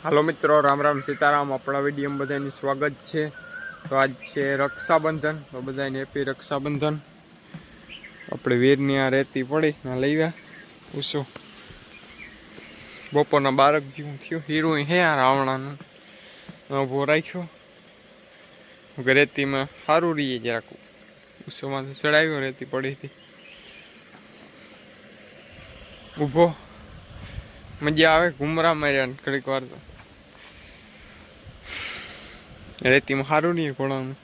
હાલો મિત્રો, રામ રામ સીતારામ। આપણા વિડીયોમાં બધાનું સ્વાગત છે। તો આજ છે રક્ષાબંધન, તો બધાને હેપી રક્ષાબંધન। આપણે વીરની આ રેતી પડી ના લઈવા પૂછો બપોરના 12 જેવું થયું। હીરું હે આ રાવણાનું ઊભો રાખ્યો રેતીમાં સારું રહીએ જરાક ઉત્સવમાં ચડાવ્યો રેતી પડી હતી ઊભો મજા આવે ઘુમરા માર્યા ઘડીક વાર તો રેતીમાં સારું નહીં પડવાનું।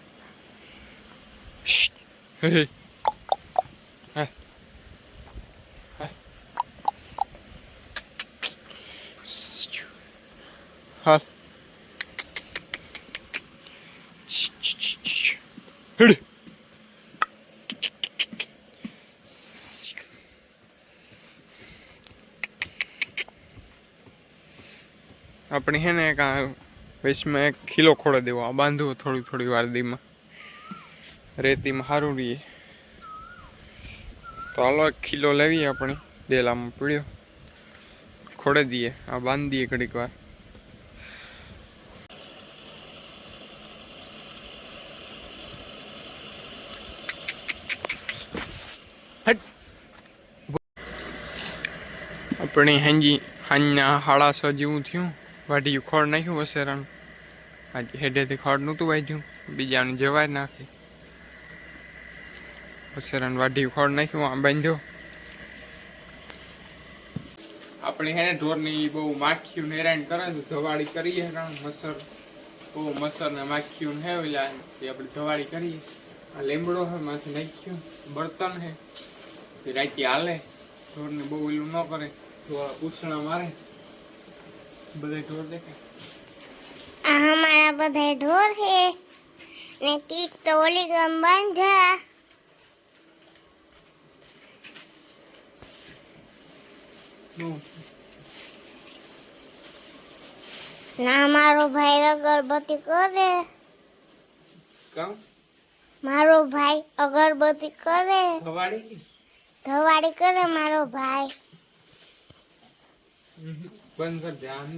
હા આપણે હે ને વૈશમાં એક ખીલો ખોડે દેવો આ બાંધવો થોડી થોડી વાર દીમાં રેતીમાં સારું રહીએ। તો હાલો એક ખીલો લેવીએ આપણે ડેલામાં પીડ્યો ખોડે દઈએ આ બાંધી દઈએ ઘડીક વાર। આપણે હાંજી હાંજના 6:30 જેવું થયું વાઢિયું ખોળ નાખ્યું વસેરાનું આજે હેડેથી ખોળ નહોતું વાઢ્યું બીજાનું જવાય નાખી વસેરાનું વાઢિયું ખોળ નાખ્યું આ બાંધ્યો। આપણે હે ને ઢોરની બહુ માખીયું હેરાન કરે તો ધવાડી કરીએ મસર બહુ મસર ને માખીયું હે ઓલા એ આપણે ધવાડી કરીએ। આ લીમડો હે માથે નાખ્યું બર્તન હે રાતે હાલે ઢોરને બહુ ઓલું ન કરે थोड़ा पूछना मारे बधे ढोर देखे हमारा बधे ढोर है ने कीक तो ओली गम बांधा ना मारो भाई अगरबत्ती करे कम मारो भाई अगरबत्ती करे धवाड़ी करे मारो भाई बंद कर ध्यान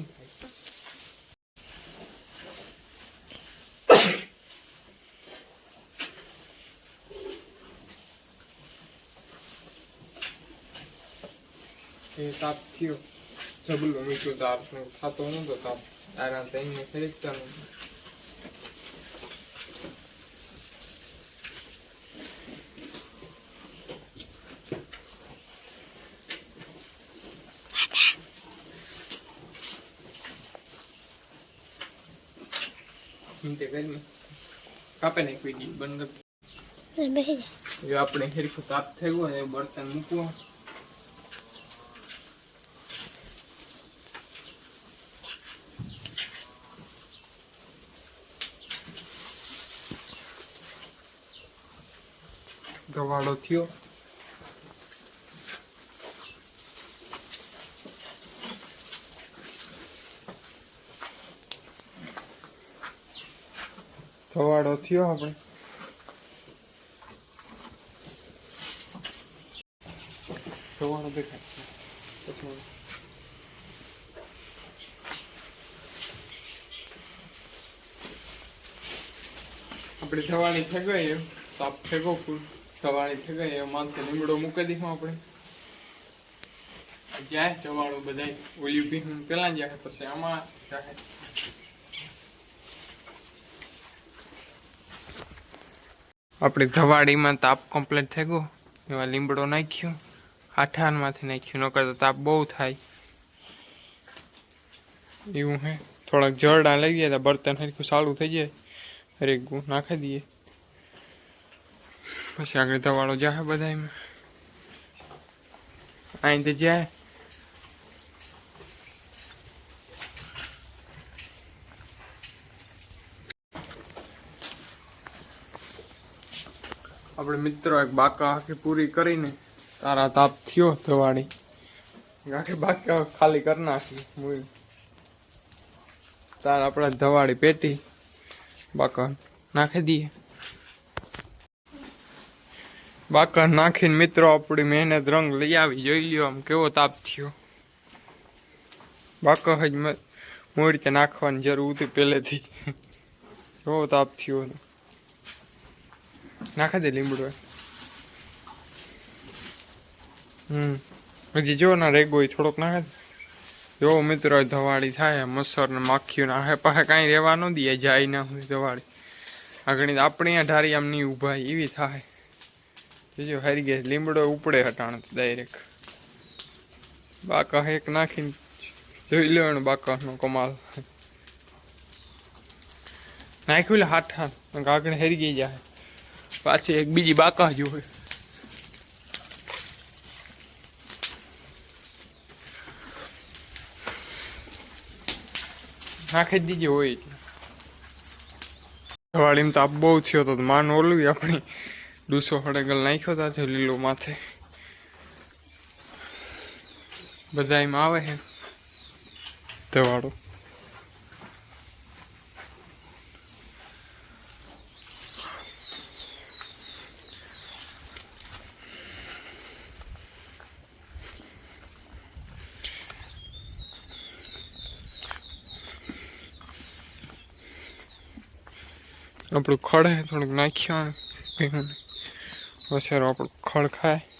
ताप थियो जबलो मीठो ताप खातो न तो ताप आराम तઈને ખરીદતા ન मिनटे करनी कापे नहीं कोई दी बंद बेही ये अपने हेरखो ताप થઈ ગયો એ બર્તન મૂકવો ધવાડો થયો ધવાડો થયો આપણે ધવાડો દેખાય આપણે ધવાડી થઈ ગઈ તાપ થઈ ગયો ફૂલ ધવાડી થઈ ગઈ માથે લીમડો મૂકી દઈશું આપણે જાય ધવાડો બધા ઓલી ભીનું પેલા જાય પછી આમાં જાય આપણી ધવાડીમાં તાપ કમ્પ્લીટ થઈ ગયો એમાં લીમડો નાખ્યો આઠાનમાંથી નાખ્યું નકર તો તાપ બહુ થાય એવું હે થોડાક જરડા લઈ ગયા બર્તન હરખું સારું થઈ જાય હરેક ગુ નાખી દઈએ પછી આગળ ધવાડો જાય બધા એમાં અહીંથી જાય આપણે મિત્રો એક બાકા આખી પૂરી કરીને તારા તાપ થયો ધવાડી આખી બાકા ખાલી કરી નાખી તાર આપણે ધવાડી પેટી બાકા નાખી દઈએ બાકા નાખીને મિત્રો આપણી મહેનત રંગ લઈ આવી જોઈ લ્યો આમ કેવો તાપ થયો બાકા જ મૂળ કે નાખવાની જરૂર હતી પહેલેથી જ જો તાપ થયો હતો નાખી દે લીમડો હજી જો ના રેગો થોડોક નાખે જો મિત્રો ધવાળી થાય મચ્છર ને માખીઓ આહે પાસે કાંઈ રહેવા ન દે જાય ના હોય ધવાળી આગળ આપણે અહીંયા ઢારી આમ નહીં ઊભા એવી થાય બીજો હારી ગયા લીમડો ઉપડે હટાણ ડાયરેક્ટ બાકા એક નાખીને જોઈ લેવાનું બાકાનો કમાલ નાખ્યું લે હાથ આગળ હેરી ગઈ જાય પાછી એક બીજી બાકા જોવે નાખી દીજે હોય એટલે વાળીમાં તાપ બહુ થયો હતો માન ઓલું આપણી 200 હળેગલ નાખ્યો હતો લીલો માથે બધા એમાં આવે છે ધવાડો આપણું ખડ થોડુંક નાખ્યું વસેરો આપણું ખડ ખાય